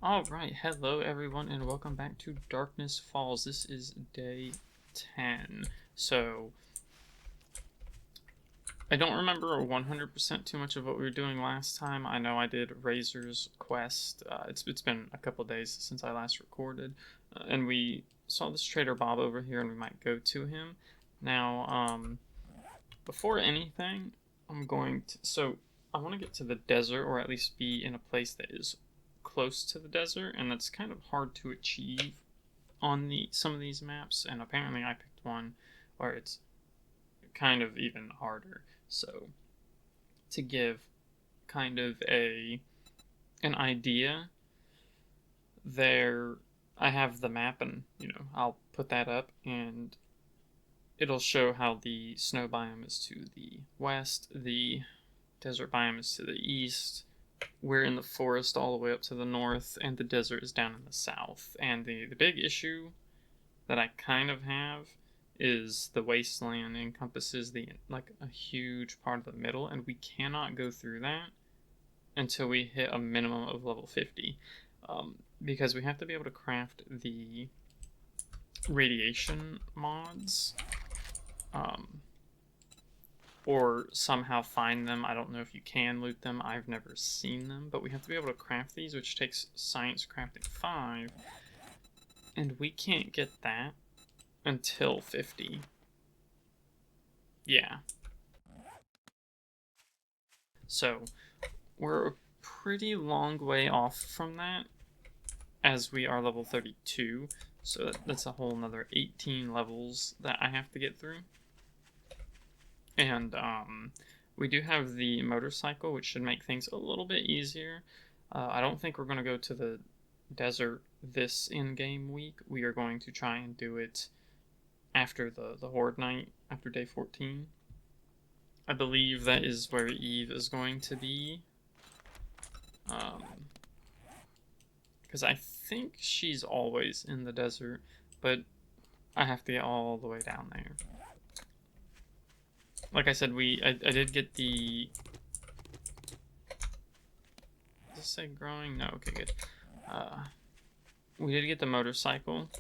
Alright, hello everyone, and welcome back to Darkness Falls. This is day 10. So, I don't remember 100% too much of what we were doing last time. I know I did Razor's Quest. It's been a couple days since I last recorded. And we saw this Trader Bob over here, and we might go to him. Now, before anything, I want to get to the desert, or at least be in a place that is close to the desert, and that's kind of hard to achieve on some of these maps, and apparently I picked one where it's kind of even harder. So to give kind of an idea, there I have the map, and I'll put that up, and it'll show how the snow biome is to the west, the desert biome is to the east. We're in the forest all the way up to the north, and the desert is down in the south. And the big issue that I kind of have is the wasteland encompasses a huge part of the middle, and we cannot go through that until we hit a minimum of level 50, because we have to be able to craft the radiation mods, or somehow find them. I don't know if you can loot them. I've never seen them, but we have to be able to craft these, which takes science crafting 5, and we can't get that until 50. Yeah. So we're a pretty long way off from that, as we are level 32, so that's a whole another 18 levels that I have to get through. And we do have the motorcycle, which should make things a little bit easier. I don't think we're going to go to the desert this in-game week. We are going to try and do it after the Horde Night, after day 14. I believe that is where Eve is going to be. Because I think she's always in the desert, but I have to get all the way down there. Like I said, I did get the... Does this say growing? No, okay, good. We did get the motorcycle.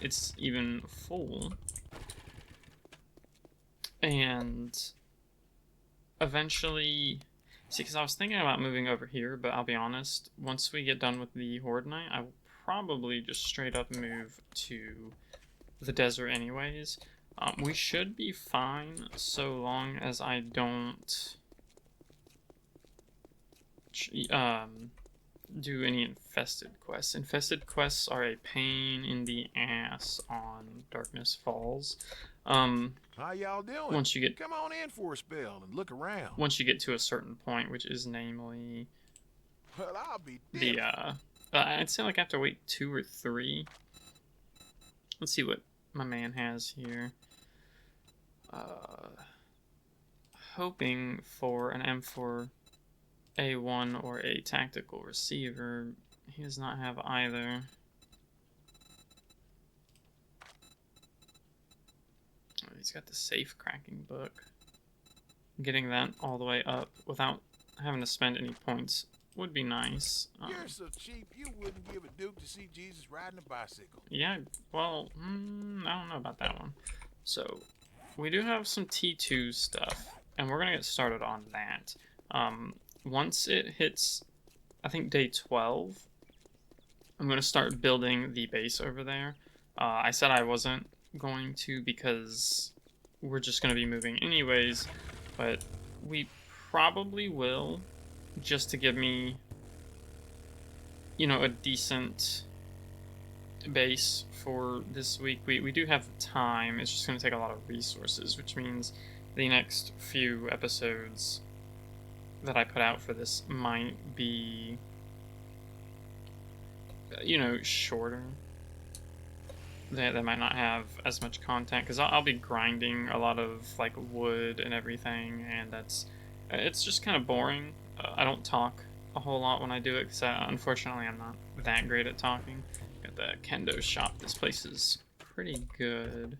It's even full. And eventually... See, because I was thinking about moving over here, but I'll be honest, once we get done with the Horde Night, I will probably just straight up move to the desert anyways. We should be fine so long as I don't do any infested quests. Infested quests are a pain in the ass on Darkness Falls. How y'all doing? Once you get Come on in for a spell and look around. Once you get to a certain point, which is namely Well, I'll be the damned. I'd say like I have to wait 2 or 3. Let's see what my man has here. Hoping for an M4A1 or a tactical receiver. He does not have either. Oh, he's got the safe cracking book. Getting that all the way up without having to spend any points would be nice. You're so cheap you wouldn't give a duke to see Jesus riding a bicycle. Yeah, well, I don't know about that one. So, we do have some T2 stuff, and we're going to get started on that. Once it hits, I think, day 12, I'm going to start building the base over there. I said I wasn't going to because we're just going to be moving anyways, but we probably will, just to give me, a decent base for this week. We do have time. It's just going to take a lot of resources, which means the next few episodes that I put out for this might be, shorter. They might not have as much content, because I'll be grinding a lot of like wood and everything, and it's just kind of boring. I don't talk a whole lot when I do it, because unfortunately I'm not that great at talking. Got the kendo shop. This place is pretty good.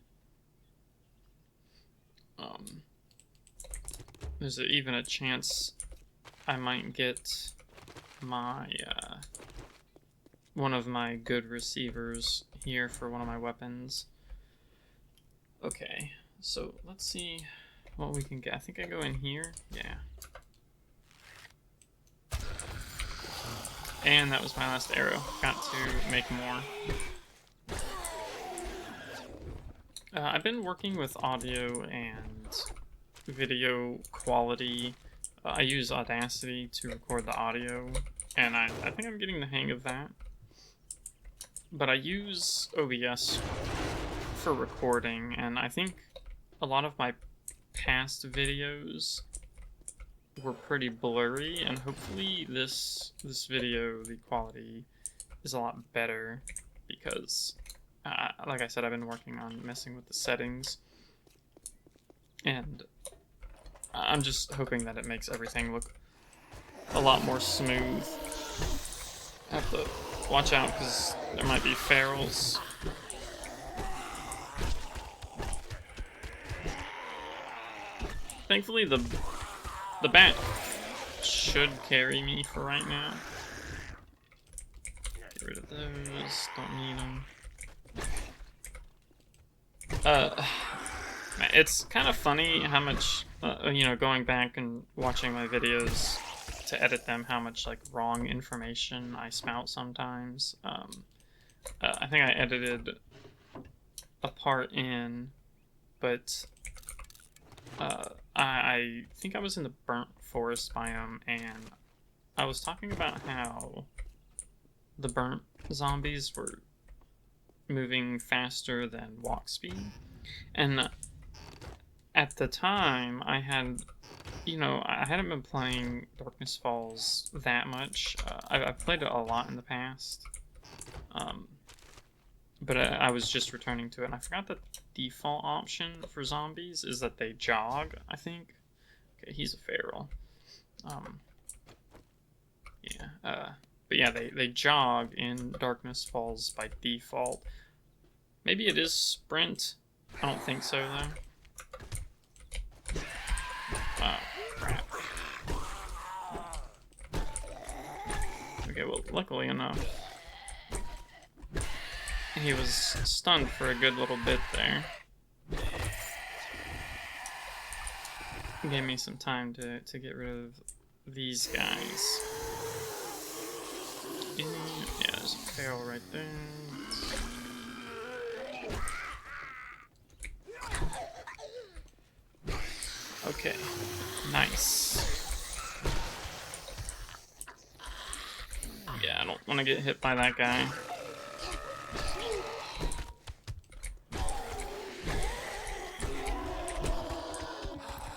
There's even a chance I might get my one of my good receivers here for one of my weapons. Okay, so let's see what we can get. I think I go in here. Yeah. And that was my last arrow. Got to make more. I've been working with audio and video quality. I use Audacity to record the audio, and I think I'm getting the hang of that. But I use OBS for recording, and I think a lot of my past videos were pretty blurry, and hopefully this video, the quality is a lot better, because like I said, I've been working on messing with the settings, and I'm just hoping that it makes everything look a lot more smooth. I have to watch out because there might be ferals. Thankfully, the bat should carry me for right now. Get rid of those. Don't need them. It's kind of funny how much, you know, going back and watching my videos to edit them, how much, like, wrong information I spout sometimes. I think I edited a part in, but I think I was in the burnt forest biome, and I was talking about how the burnt zombies were moving faster than walk speed, and at the time I had, you know, I hadn't been playing Darkness Falls that much. I've played it a lot in the past, but I was just returning to it, and I forgot that the default option for zombies is that they jog, I think. Okay, he's a feral. But yeah, they jog in Darkness Falls by default. Maybe it is sprint. I don't think so, though. Oh, crap. Okay, well, luckily enough, he was stunned for a good little bit there. Gave me some time to get rid of these guys. Yeah, there's a feral right there. Okay, nice. Yeah, I don't want to get hit by that guy.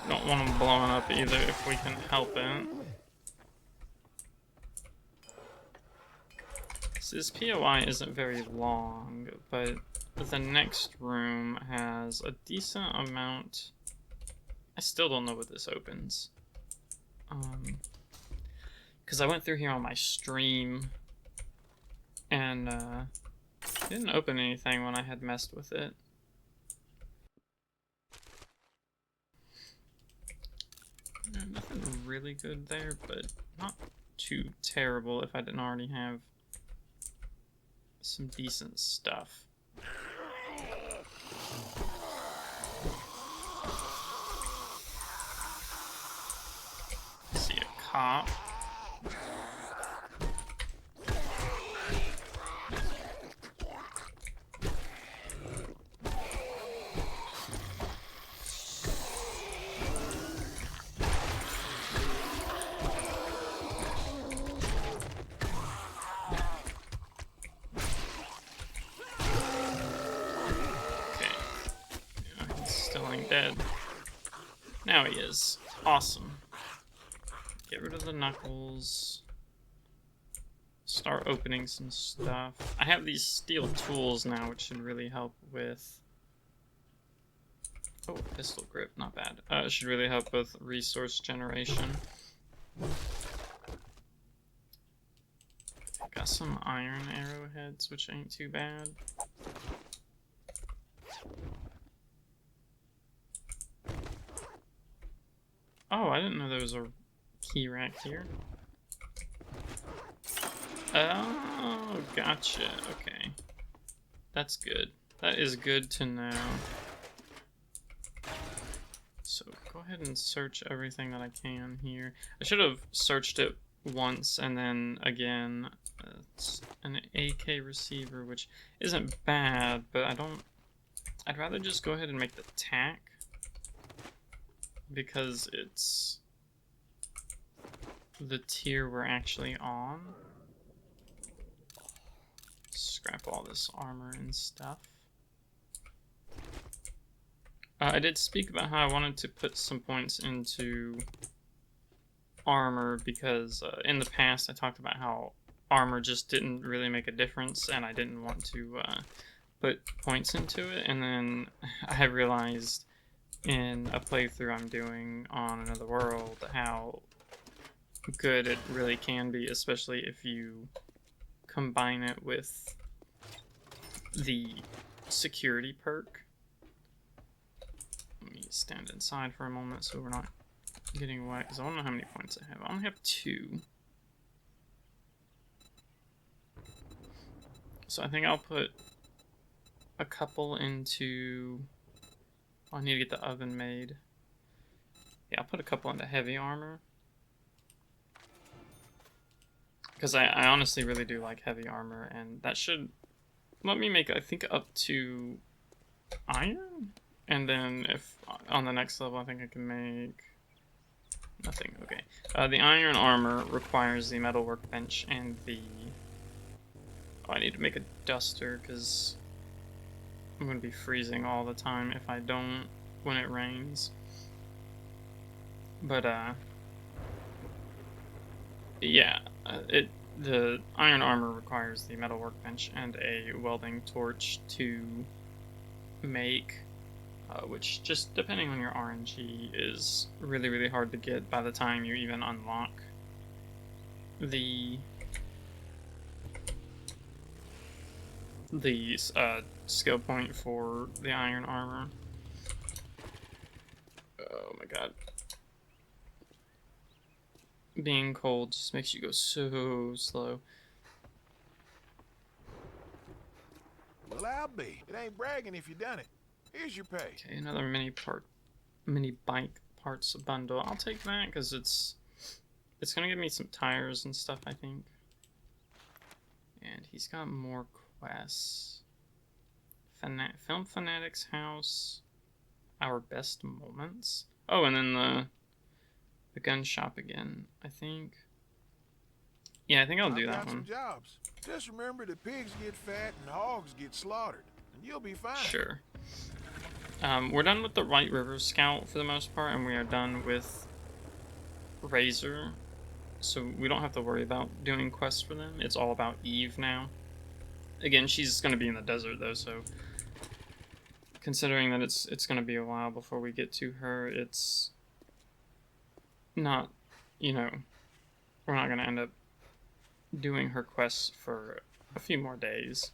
Don't want him blowing up either if we can help it. So this POI isn't very long, but the next room has a decent amount. I still don't know what this opens. Because I went through here on my stream, and it didn't open anything when I had messed with it. Nothing really good there, but not too terrible if I didn't already have some decent stuff. See a cop. Dead. Now he is. Awesome. Get rid of the knuckles. Start opening some stuff. I have these steel tools now, which should really help with... Oh, pistol grip, not bad. It should really help with resource generation. Got some iron arrowheads, which ain't too bad. Oh, I didn't know there was a key rack here. Oh, gotcha. Okay. That's good. That is good to know. So go ahead and search everything that I can here. I should have searched it once and then again. It's an AK receiver, which isn't bad, but I'd rather just go ahead and make the TAC because it's the tier we're actually on. Scrap all this armor and stuff. I did speak about how I wanted to put some points into armor because in the past I talked about how armor just didn't really make a difference and I didn't want to put points into it, and then I realized in a playthrough I'm doing on Another World how good it really can be, especially if you combine it with the security perk. Let me stand inside for a moment so we're not getting wet, because I don't know how many points I have. I only have 2. So I think I'll put a couple into... Oh, I need to get the oven made. Yeah, I'll put a couple into heavy armor. Because I honestly really do like heavy armor, and that should let me make, I think, up to iron? And then if on the next level I think I can make nothing. Okay. The iron armor requires the metal workbench and the... Oh, I need to make a duster because I'm going to be freezing all the time if I don't when it rains. But, yeah, the iron armor requires the metal workbench and a welding torch to make, which, just depending on your RNG, is really, really hard to get by the time you even unlock the skill point for the iron armor. Oh my god. Being cold just makes you go so slow. Well, I'll be. It ain't bragging if you done it. Here's your pay. Okay, another mini bike parts bundle. I'll take that because it's gonna give me some tires and stuff, I think. And he's got more quests. Film Fanatics House. Our Best Moments. Oh, and then the gun shop again, I think. Yeah, I think I'll do that one. Some jobs. Just remember the pigs get fat and hogs get slaughtered, and you'll be fine. Sure. We're done with the White River Scout for the most part, and we are done with Razor. So we don't have to worry about doing quests for them. It's all about Eve now. Again, she's going to be in the desert though, so considering that it's going to be a while before we get to her, it's not, you know, we're not going to end up doing her quests for a few more days.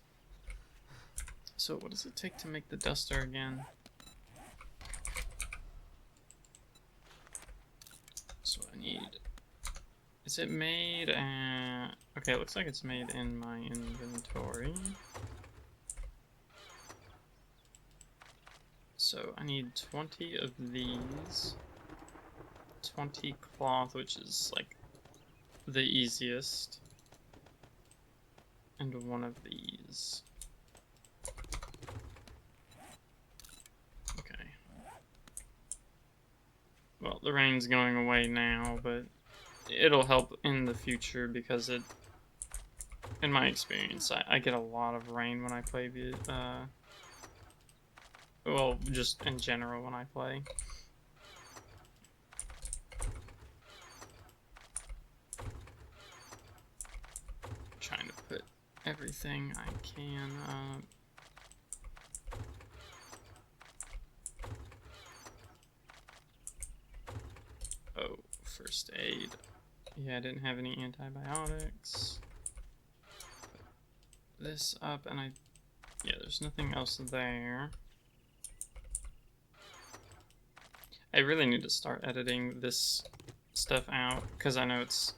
So what does it take to make the duster again? So I need... Is it made at... Okay, it looks like it's made in my inventory. So I need 20 of these. 20 cloth, which is like the easiest. And one of these. Okay. Well, the rain's going away now, but it'll help in the future because it, in my experience, I get a lot of rain when I play the, well, just in general when I play. Trying to put everything I can up. Oh, first aid. Yeah, I didn't have any antibiotics. Put this up, and yeah, there's nothing else there. I really need to start editing this stuff out, because I know it's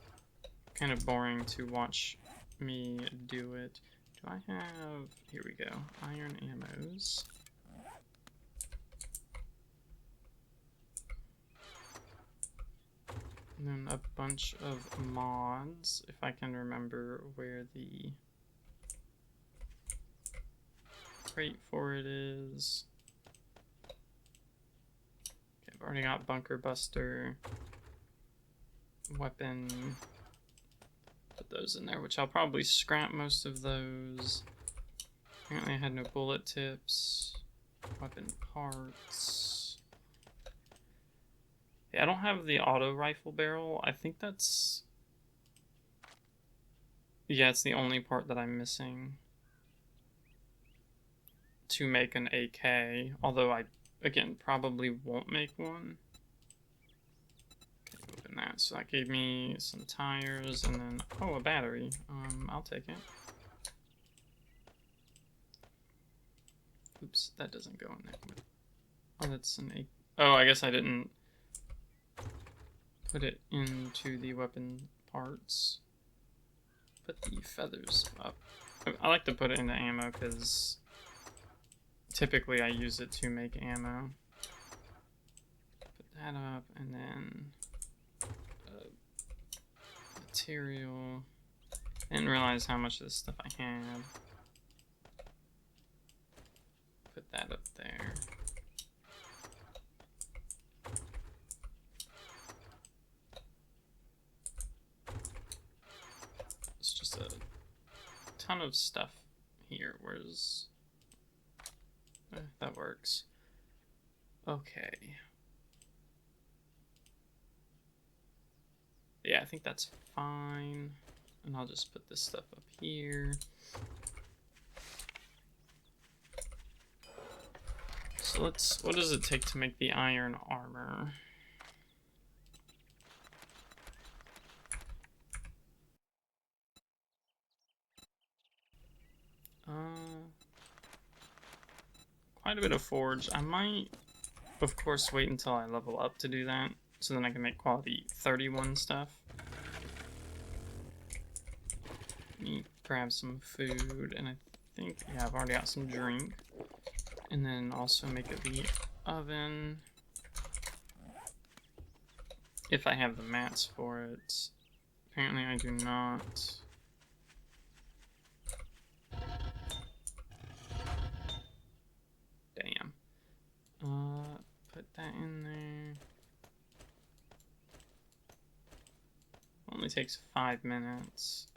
kind of boring to watch me do it. Do I have... Here we go. Iron ammos. And then a bunch of mods, if I can remember where the crate for it is. Okay, I've already got Bunker Buster. Weapon. Put those in there, which I'll probably scrap most of those. Apparently I had no bullet tips. Weapon parts. Yeah, I don't have the auto rifle barrel. I think that's... Yeah, it's the only part that I'm missing to make an AK. Although I, again, probably won't make one. Okay, open that. So that gave me some tires and then... Oh, a battery. I'll take it. Oops, that doesn't go in there. Oh, that's an AK. Oh, I guess I didn't put it into the weapon parts. Put the feathers up. I like to put it into ammo because typically I use it to make ammo. Put that up and then material. I didn't realize how much of this stuff I had. Put that up there. It's just a ton of stuff here. Where's... that works. Okay. Yeah, I think that's fine. And I'll just put this stuff up here. So let's... What does it take to make the iron armor? Quite a bit of forge. I might, of course, wait until I level up to do that, so then I can make quality 31 stuff. Let me grab some food, and I think, yeah, I've already got some drink. And then also make the oven. If I have the mats for it. Apparently I do not. Damn. Put that in there. Only takes 5 minutes.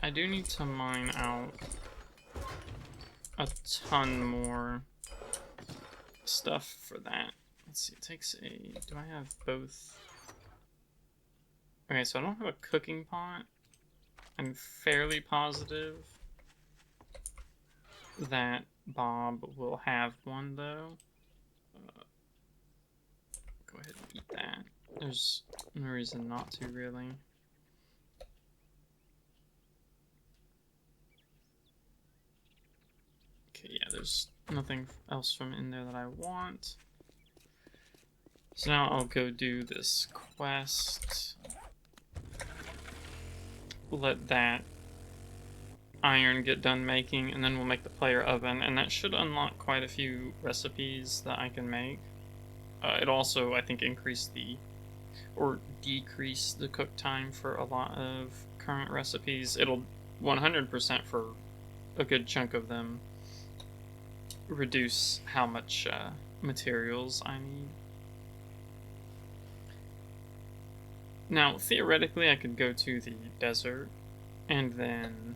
I do need to mine out a ton more stuff for that. Let's see, it takes a... Do I have both? Okay, so I don't have a cooking pot. I'm fairly positive that Bob will have one, though. Go ahead and eat that. There's no reason not to, really. Okay, yeah, there's nothing else from in there that I want. So now I'll go do this quest. Let that iron get done making, and then we'll make the player oven, and that should unlock quite a few recipes that I can make. It also, I think, increase the, or decrease the cook time for a lot of current recipes. It'll 100% for a good chunk of them reduce how much materials I need. Now, theoretically, I could go to the desert and then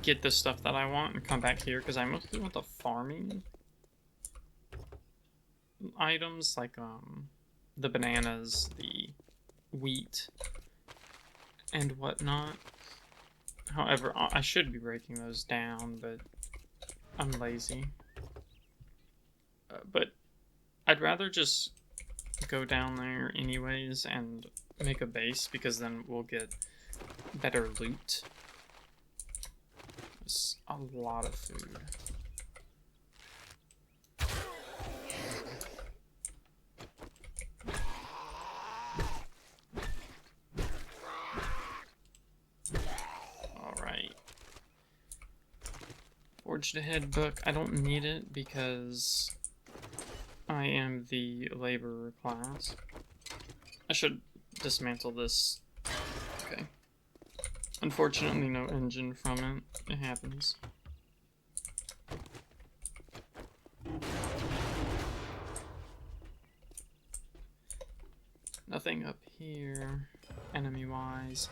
get the stuff that I want and come back here, because I mostly want the farming items, like the bananas, the wheat, and whatnot. However, I should be breaking those down, but I'm lazy. But I'd rather just go down there anyways and make a base, because then we'll get better loot. It's a lot of food. Forged Ahead book. I don't need it because I am the laborer class. I should dismantle this. Okay. Unfortunately, no engine from it. It happens. Nothing up here, enemy-wise.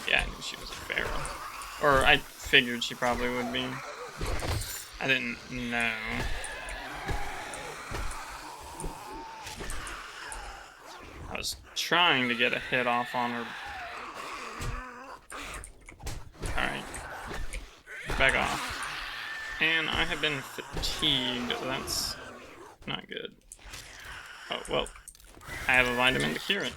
Yeah, I knew she was a pharaoh. Or I figured she probably would be. I didn't know. I was trying to get a hit off on her. Alright. Back off. And I have been fatigued. That's not good. Oh, well. I have a vitamin to cure it.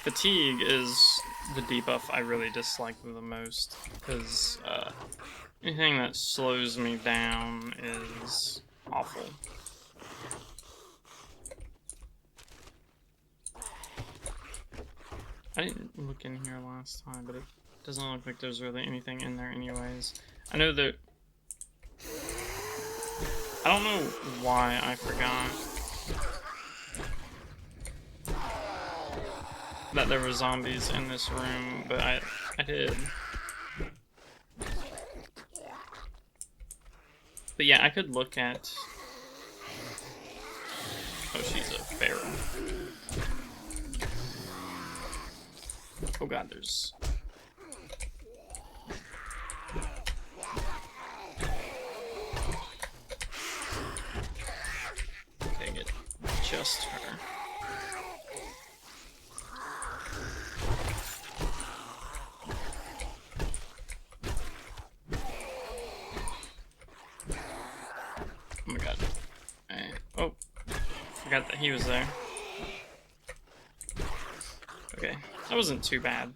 Fatigue is the debuff I really dislike the most, because anything that slows me down is awful. I didn't look in here last time, but it doesn't look like there's really anything in there anyways. I know that... I don't know why I forgot that there were zombies in this room, but I did. But yeah, I could look at... Oh, she's a pharaoh. Oh god, there's... Okay, get just her. Oh my god. Oh, forgot that he was there. Okay, that wasn't too bad.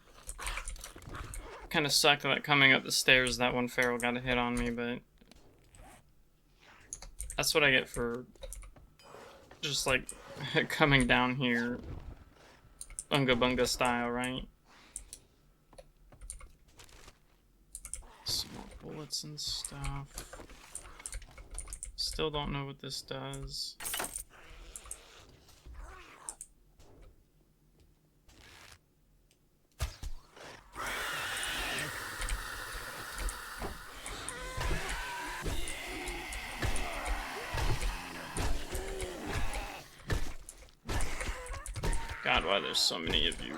Kind of sucked that coming up the stairs that one feral got a hit on me, but that's what I get for just like coming down here Bunga Bunga style, right? Some more bullets and stuff. Still don't know what this does. God, why there's so many of you.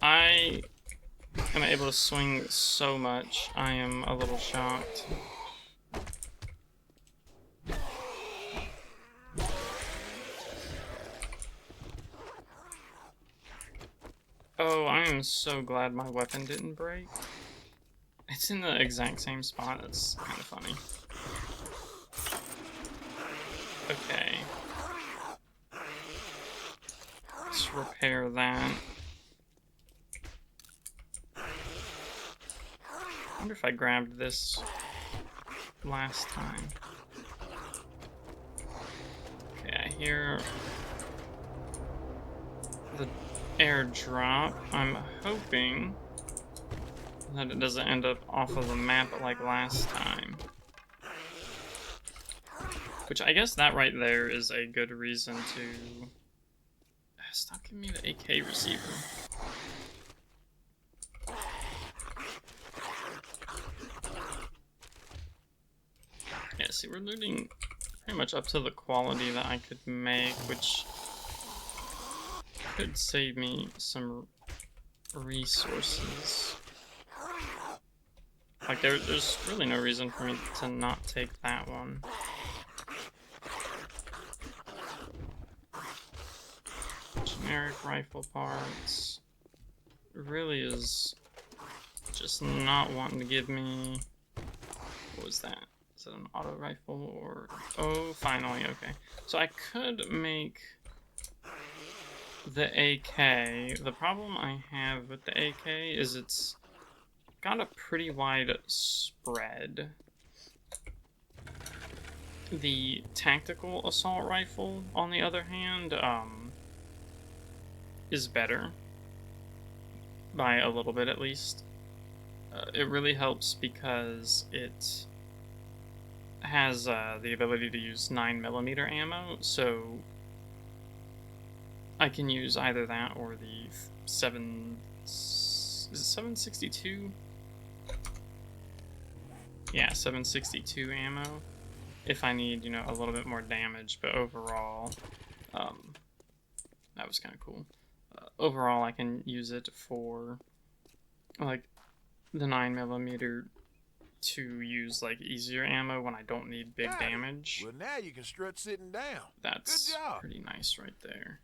I am able to swing so much, I am a little shocked. Oh, I am so glad my weapon didn't break. It's in the exact same spot, it's kind of funny. Okay. Let's repair that. I wonder if I grabbed this last time. Okay, I hear the airdrop. I'm hoping that it doesn't end up off of the map like last time. Which I guess that right there is a good reason to... Stop giving me the AK receiver. Yeah, see, we're looting pretty much up to the quality that I could make, which could save me some resources. Like, there's really no reason for me to not take that one. Generic rifle parts. It really is just not wanting to give me What was that? Is it an auto rifle or... Oh, finally, okay. So I could make the AK. The problem I have with the AK is it's got a pretty wide spread. The tactical assault rifle, on the other hand, is better. By a little bit, at least. It really helps because it has the ability to use 9mm ammo, so I can use either that or the 762? Yeah, 762 ammo, if I need, you know, a little bit more damage, but overall, that was kind of cool. Overall, I can use it for, like, the 9mm to use, like, easier ammo when I don't need big damage. Well, now you can strut sitting down. That's Good job. pretty nice right there.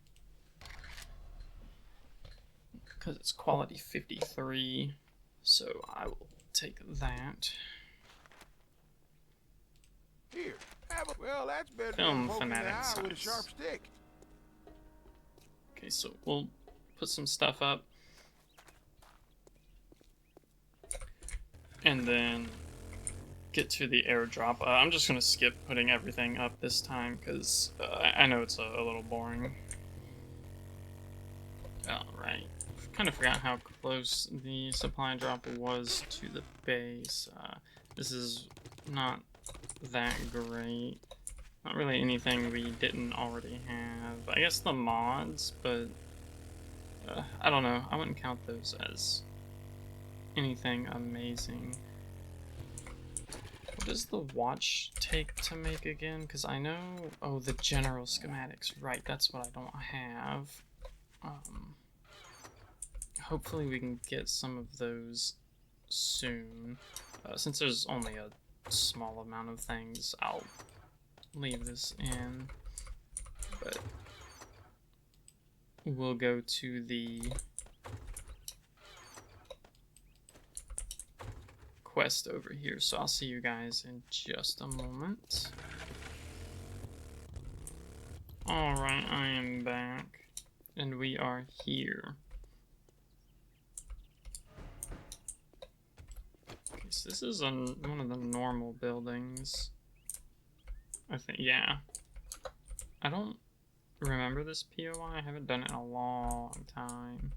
Because it's quality 53, so I will take that. Here, well, that's better Film than poking the fanatic eye with a size. sharp stick. Okay, so we'll put some stuff up. And then get to the airdrop. I'm just going to skip putting everything up this time because I know it's a little boring. Alright. Kind of forgot how close the supply drop was to the base. This is not that great. Not really anything we didn't already have. I guess the mods, but I don't know. I wouldn't count those as anything amazing. What does the watch take to make again? Because I know... Oh, the general schematics. Right, that's what I don't have. Hopefully we can get some of those soon. Since there's only a small amount of things, I'll leave this in. But we'll go to the quest over here, so I'll see you guys in just a moment. Alright, I am back, and we are here. Okay, so this is one of the normal buildings. I think, yeah. I don't remember this POI, I haven't done it in a long time.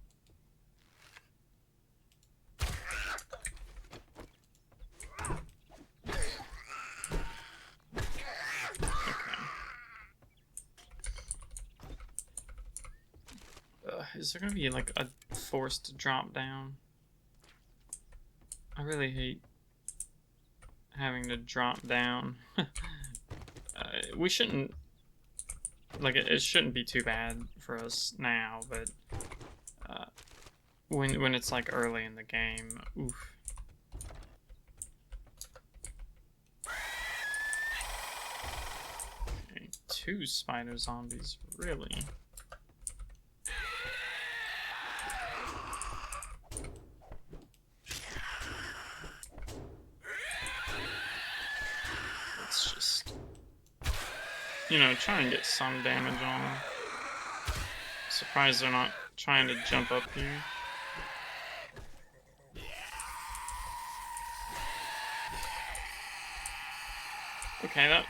Is there gonna be like a forced drop down? I really hate having to drop down. We shouldn't, like, it shouldn't be too bad for us now, but when it's like early in the game, oof. Okay, 2 spider zombies, really? You know, try and get some damage on them. Surprised they're not trying to jump up here. Okay, that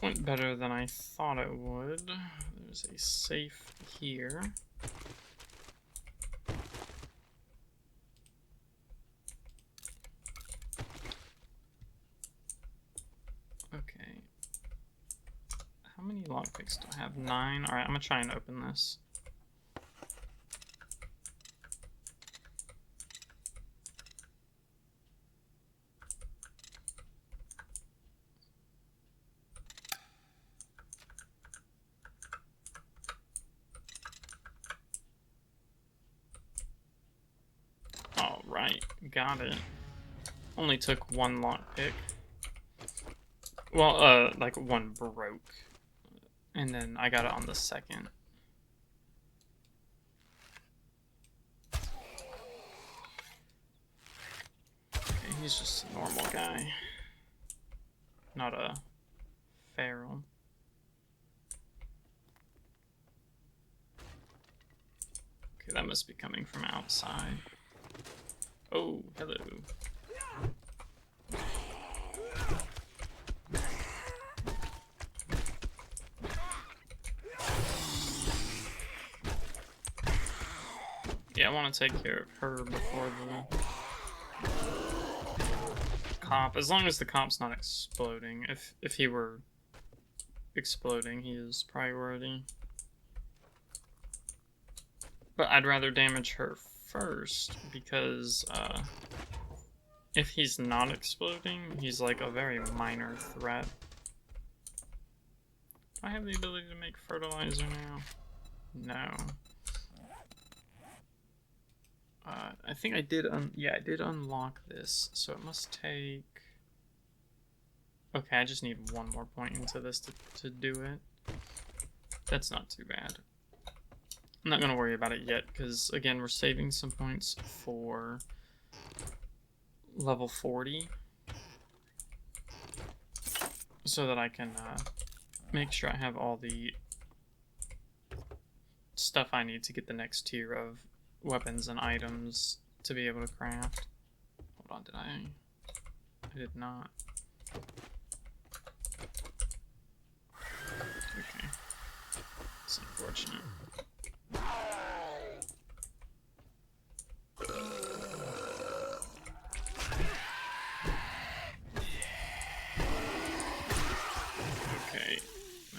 went better than I thought it would. There's a safe here. Okay. How many lockpicks do I have? 9? Alright, I'm gonna try and open this. Alright, got it. Only took 1 lockpick. Well, like 1 broke. And then I got it on the second. Okay, he's just a normal guy. not a feral. Okay, that must be coming from outside. Oh, hello. Yeah, I want to take care of her before the cop. As long as the cop's not exploding. If he were exploding, he is priority. But I'd rather damage her first because if he's not exploding, he's like a very minor threat. Do I have the ability to make fertilizer now? No. I think I did, yeah, I did unlock this, so it must take... Okay, I just need one more point into this to do it. That's not too bad. I'm not going to worry about it yet, because, again, we're saving some points for level 40, so that I can make sure I have all the stuff I need to get the next tier of weapons and items to be able to craft. Hold on, did I did not. Okay. It's unfortunate. Okay.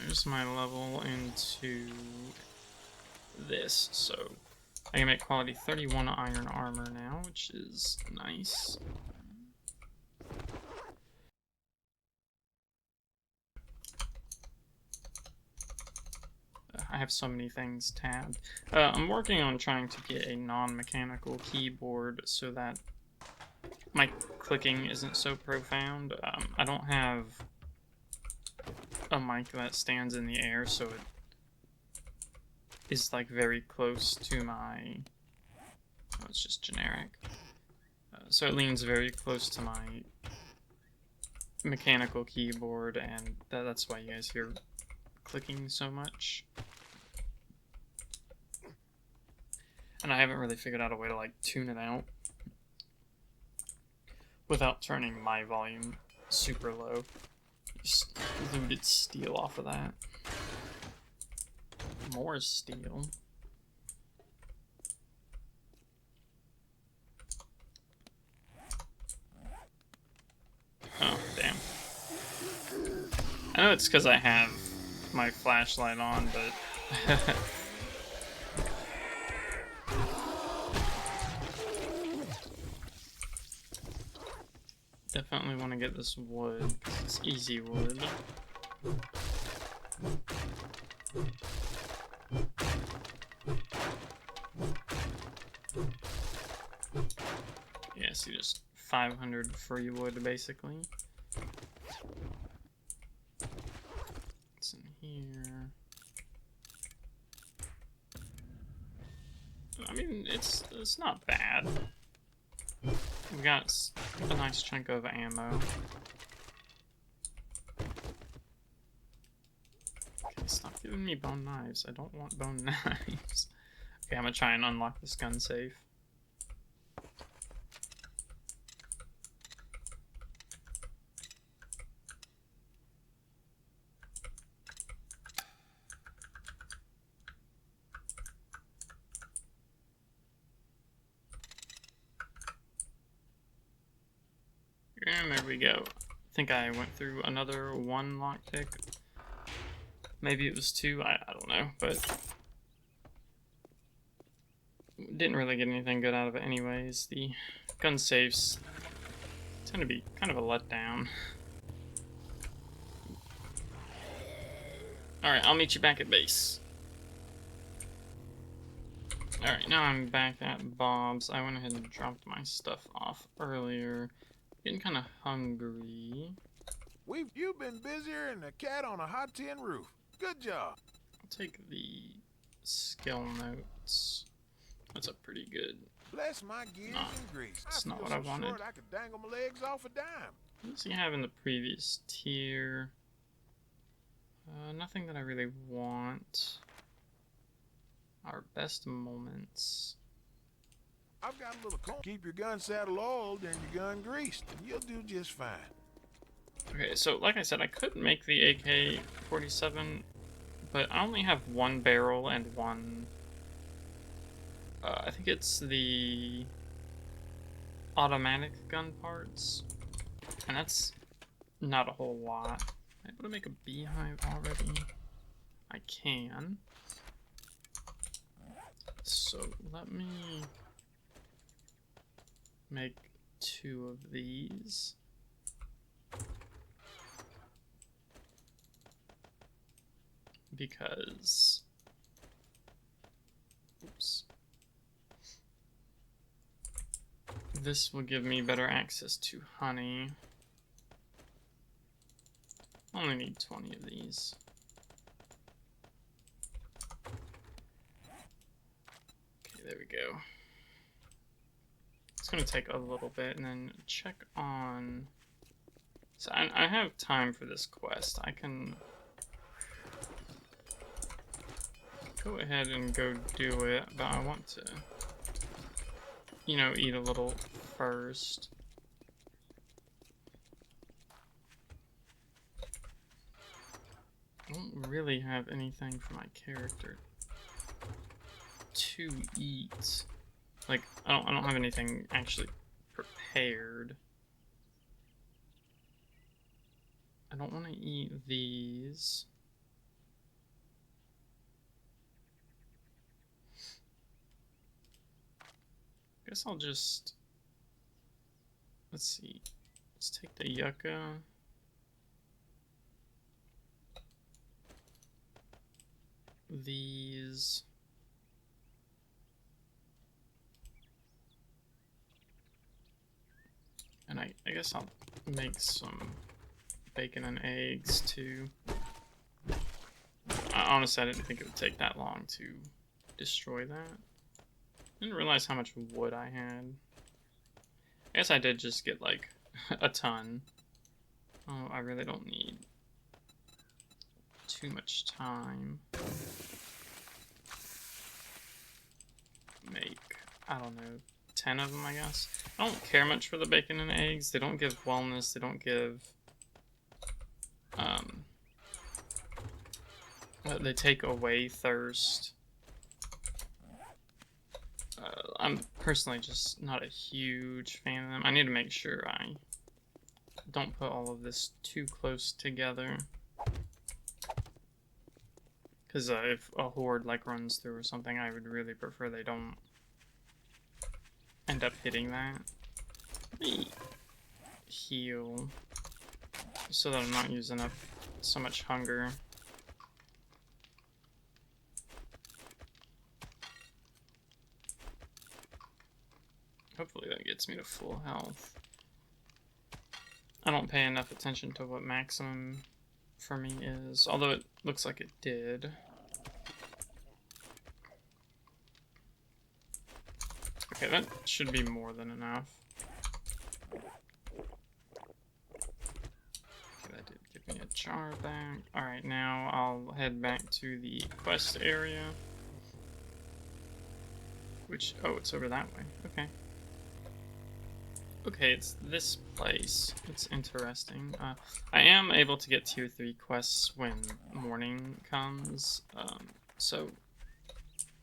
There's my level into this, so I can make quality 31 iron armor now, which is nice. I have so many things tabbed. I'm working on trying to get a non-mechanical keyboard so that my clicking isn't so profound. I don't have a mic that stands in the air, so it is like very close to my... Oh, it's just generic. So it leans very close to my mechanical keyboard, and that's why you guys hear clicking so much. And I haven't really figured out a way to like tune it out without turning my volume super low. Just looted steel off of that. More steel. Oh, damn. I know it's because I have my flashlight on, but... Definitely want to get this wood, because it's easy wood. Yeah, so just 500 free wood, basically. What's in here? I mean, it's not bad. We got a nice chunk of ammo. Okay, stop giving me bone knives. I don't want bone knives. Okay, I'm gonna try and unlock this gun safe. And there we go. I think I went through another one lockpick. Maybe it was two, I don't know, but didn't really get anything good out of it anyways. The gun safes tend to be kind of a letdown. Alright, I'll meet you back at base. Alright, now I'm back at Bob's. I went ahead and dropped my stuff off earlier. Getting kind of hungry. You've been busier than a cat on a hot tin roof. Good job. I'll take the skill notes. That's a pretty good. Bless my gears and grease. That's not feel what so I wanted. short I could dangle my legs off a dime. What does he have in the previous tier? Nothing that I really want. Our best moments. I've got a little comb. Keep your gun saddle oiled and your gun greased, and you'll do just fine. Okay, so like I said, I could make the AK-47, but I only have one barrel and one... I think it's the automatic gun parts, and that's not a whole lot. Am I able to make a beehive already? I can. So let me make 2 of these. Because, oops, this will give me better access to honey. I only need 20 of these. Okay, there we go. It's gonna take a little bit, and then check on... So I have time for this quest. I can go ahead and go do it, but I want to, you know, eat a little first. I don't really have anything for my character to eat. Like, I don't have anything actually prepared. I don't want to eat these. I guess I'll just, let's see, let's take the yucca. These. And I guess I'll make some bacon and eggs too. Honestly, I didn't think it would take that long to destroy that. Didn't realize how much wood I had. I guess I did just get like a ton. Oh, I really don't need too much time. Make, I don't know, 10 of them, I guess. I don't care much for the bacon and eggs. They don't give wellness. They don't give... they take away thirst. I'm personally just not a huge fan of them. I need to make sure I don't put all of this too close together. Because if a horde like runs through or something, I would really prefer they don't end up hitting that. Let me heal so that I'm not using up so much hunger. Hopefully that gets me to full health. I don't pay enough attention to what maximum for me is, although it looks like it did. Okay, that should be more than enough. Okay, that did give me a jar back. Alright, now I'll head back to the quest area. Which, oh, it's over that way. Okay. Okay, it's this place. It's interesting. I am able to get tier 3 quests when morning comes, so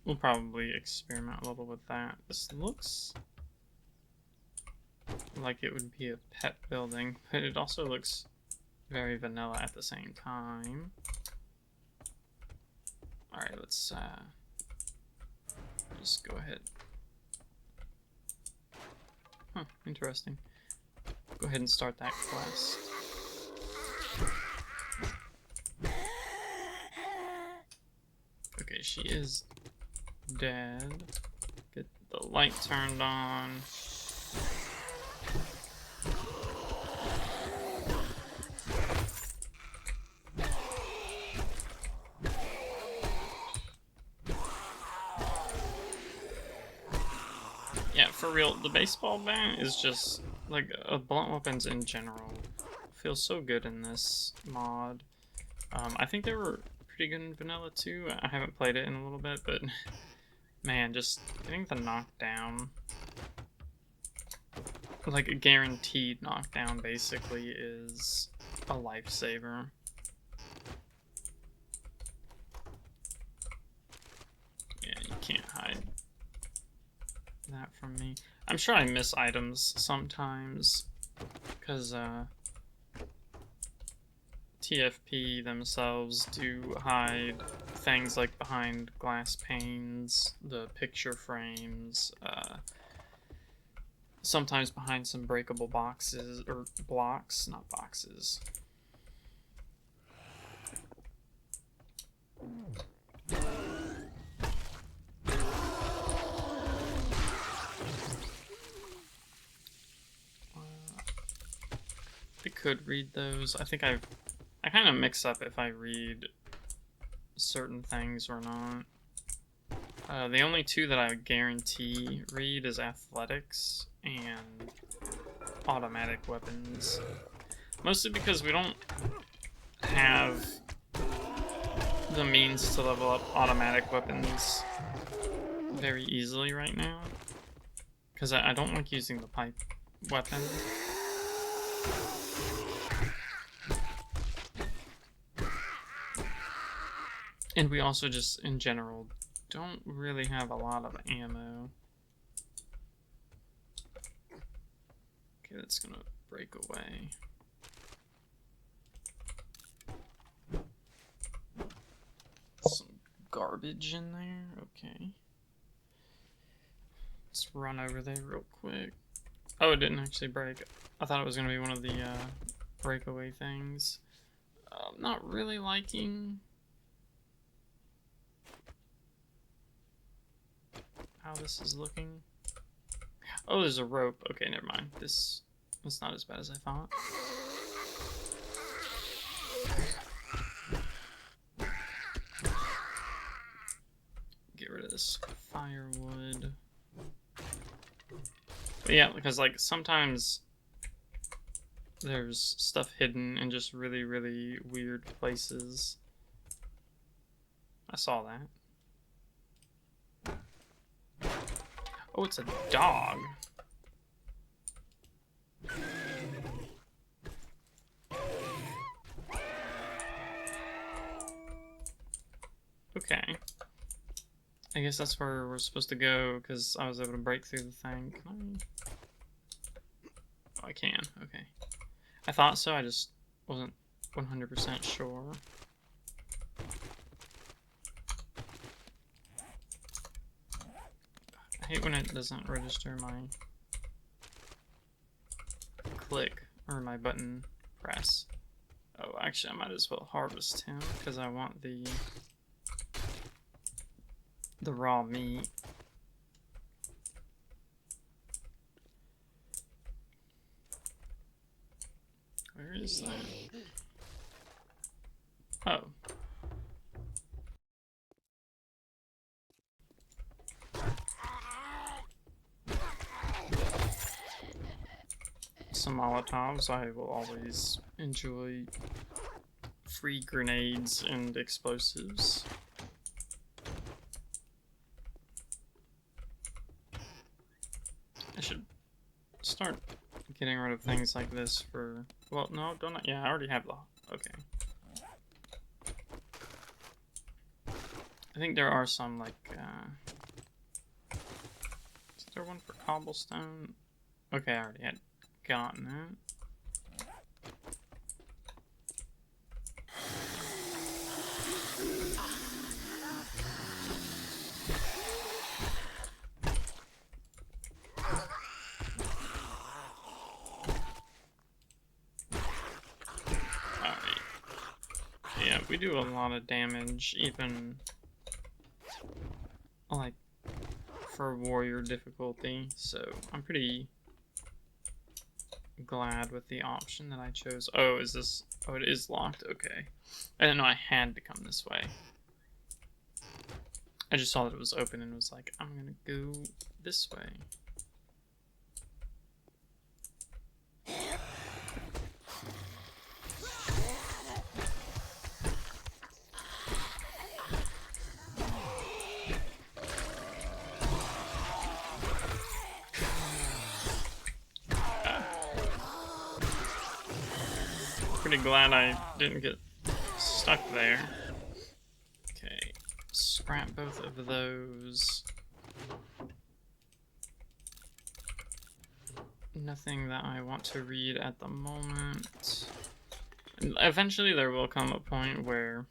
we'll probably experiment a little with that. This looks like it would be a pet building, but it also looks very vanilla at the same time. Alright, let's just go ahead. Huh, interesting. Go ahead and start that quest. Okay, she is dead. Get the light turned on. Yeah, for real, the baseball bat is just, like, blunt weapons in general feels so good in this mod. I think they were pretty good in vanilla too. I haven't played it in a little bit, but man, just getting the knockdown, like a guaranteed knockdown, basically is a lifesaver. Yeah, you can't hide that from me. I'm sure I miss items sometimes, because TFP themselves do hide things like behind glass panes, the picture frames, sometimes behind some breakable boxes, or blocks, not boxes. I could read those. I think I kind of mix up if I read certain things or not. The only two that I guarantee read is athletics and automatic weapons. Mostly because we don't have the means to level up automatic weapons very easily right now. Because I don't like using the pipe weapon. And we also just, in general, don't really have a lot of ammo. Okay, that's gonna break away. Some garbage in there, okay. Let's run over there real quick. Oh, it didn't actually break. I thought it was gonna be one of the breakaway things. Not really liking how this is looking. Oh, there's a rope. Okay, never mind. This was not as bad as I thought. Get rid of this firewood. But yeah, because like sometimes there's stuff hidden in just really, really weird places. I saw that. Oh, it's a dog. Okay. I guess that's where we're supposed to go, because I was able to break through the thing. Can I? Oh, I can. Okay. I thought so, I just wasn't 100% sure. I hate when it doesn't register my click or my button press. Oh, actually, I might as well harvest him because I want the raw meat. Where is that? Oh. Some Molotovs. I will always enjoy free grenades and explosives. I should start getting rid of things like this for... Well, no, don't I? Yeah, I already have the... Okay. I think there are some, like, is there one for cobblestone? Okay, I already had gotten it. Alright. Yeah, we do a lot of damage, even, like, for warrior difficulty, so I'm pretty glad with the option that I chose. Oh, is this... Oh, it is locked? Okay. I didn't know I had to come this way. I just saw that it was open and was like, I'm gonna go this way. pretty glad I didn't get stuck there. Okay, scrap both of those. Nothing that I want to read at the moment. And eventually there will come a point where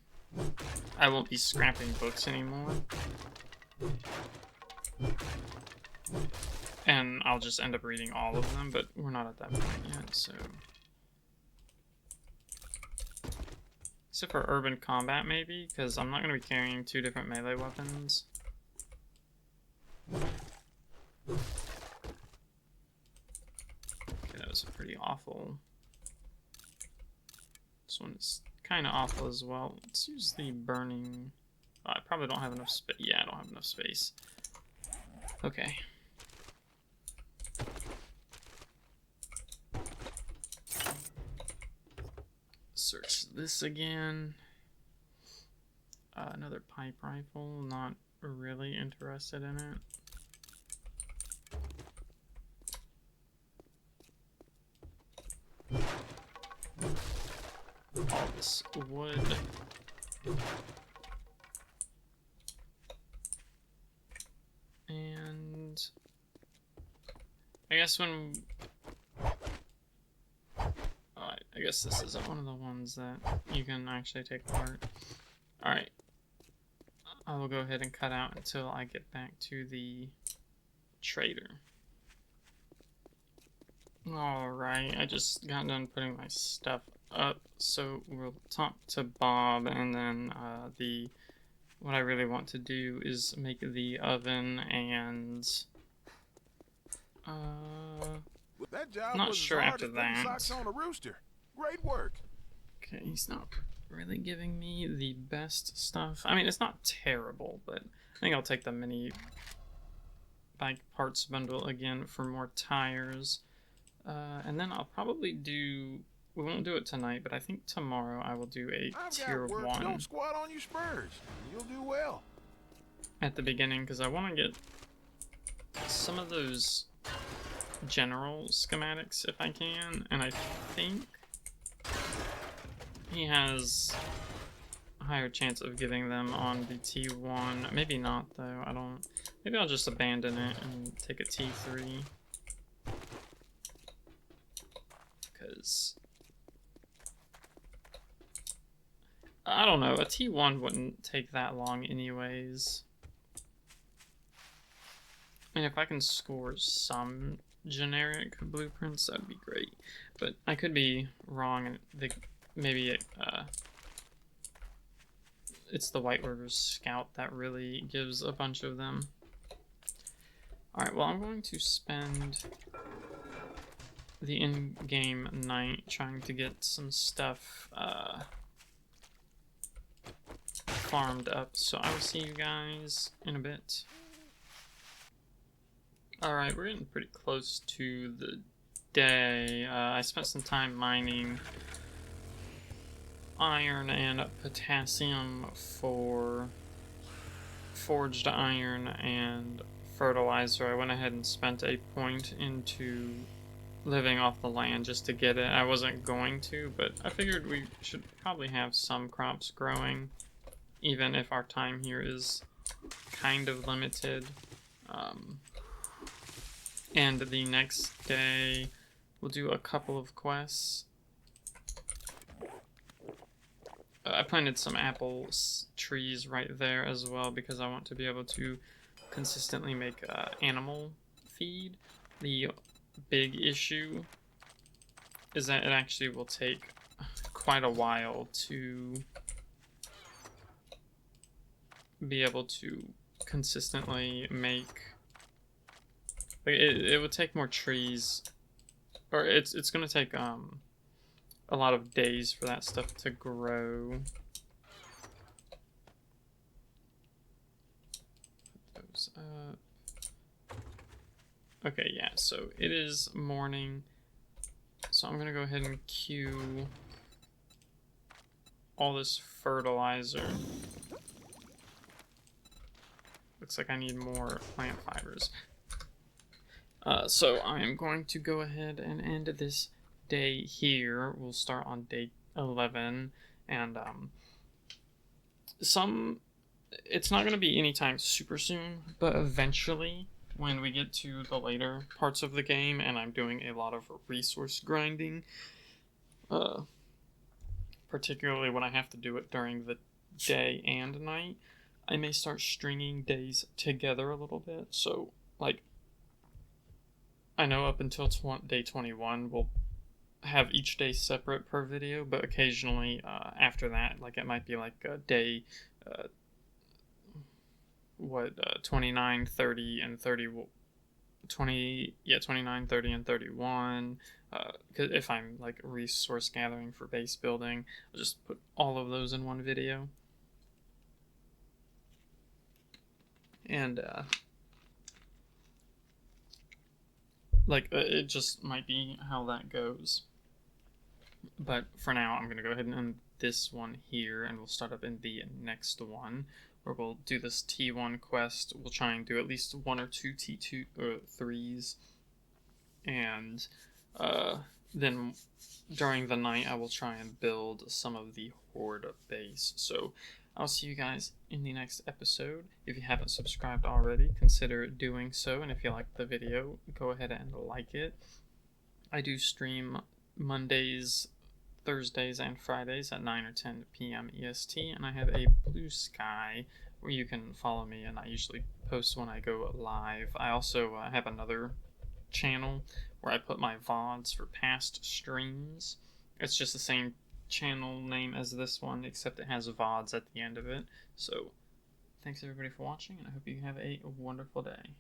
I won't be scrapping books anymore. And I'll just end up reading all of them, but we're not at that point yet, so... Except for urban combat, maybe, because I'm not going to be carrying 2 different melee weapons. Okay, that was pretty awful. This one is kind of awful as well. Let's use the burning... Oh, I probably don't have enough space. Yeah, I don't have enough space. Okay. Search this again. Another pipe rifle. Not really interested in it. All this wood. And I guess when... I guess this isn't one of the ones that you can actually take apart. Alright. I will go ahead and cut out until I get back to the trader. Alright, I just got done putting my stuff up, so we'll talk to Bob, and then what I really want to do is make the oven, and that job not was sure as hard after as putting that. socks on a rooster. Great work. Okay, he's not really giving me the best stuff. I mean, it's not terrible, but I think I'll take the mini bike parts bundle again for more tires. And then I'll probably do... We won't do it tonight, but I think tomorrow I will do a tier 1 Don't squat on your spurs. You'll do well. at the beginning, because I want to get some of those general schematics if I can, and I think he has a higher chance of getting them on the T1. Maybe not, though. I don't... Maybe I'll just abandon it and take a T3. Because... I don't know, a T1 wouldn't take that long anyways. And if I can score some generic blueprints, that'd be great. But I could be wrong, and maybe it's the White River Scout that really gives a bunch of them. Alright, well, I'm going to spend the in-game night trying to get some stuff farmed up, so I will see you guys in a bit. Alright, we're getting pretty close to the day. I spent some time mining iron and potassium for forged iron and fertilizer. I went ahead and spent a point into living off the land just to get it. I wasn't going to, but I figured we should probably have some crops growing, even if our time here is kind of limited. And the next day, we'll do a couple of quests. I planted some apple trees right there as well because I want to be able to consistently make animal feed. The big issue is that it actually will take quite a while to be able to consistently make... Like, it would take more trees, or it's gonna take a lot of days for that stuff to grow. Put those up. Okay, yeah, so it is morning, so I'm gonna go ahead and queue all this fertilizer. Looks like I need more plant fibers. So I am going to go ahead and end this day here. We'll start on day 11, and it's not going to be anytime super soon, but eventually when we get to the later parts of the game and I'm doing a lot of resource grinding, particularly when I have to do it during the day and night, I may start stringing days together a little bit. So, like, I know up until day 21, we'll have each day separate per video, but occasionally after that, like, it might be like a day, 29, 30, and 30, 29, 30, and 31. Cause if I'm like resource gathering for base building, I'll just put all of those in one video. And it just might be how that goes. But for now, I'm going to go ahead and end this one here, and we'll start up in the next one, where we'll do this T1 quest. We'll try and do at least 1 or 2 T2 3s, and then during the night, I will try and build some of the Horde base. So I'll see you guys in the next episode. If you haven't subscribed already, consider doing so, and if you like the video, go ahead and like it. I do stream Mondays, Thursdays, and Fridays at 9 or 10 p.m. EST, and I have a Blue Sky where you can follow me, and I usually post when I go live. I also have another channel where I put my VODs for past streams. It's just the same channel name as this one, except it has VODs at the end of it. So, thanks everybody for watching, and I hope you have a wonderful day.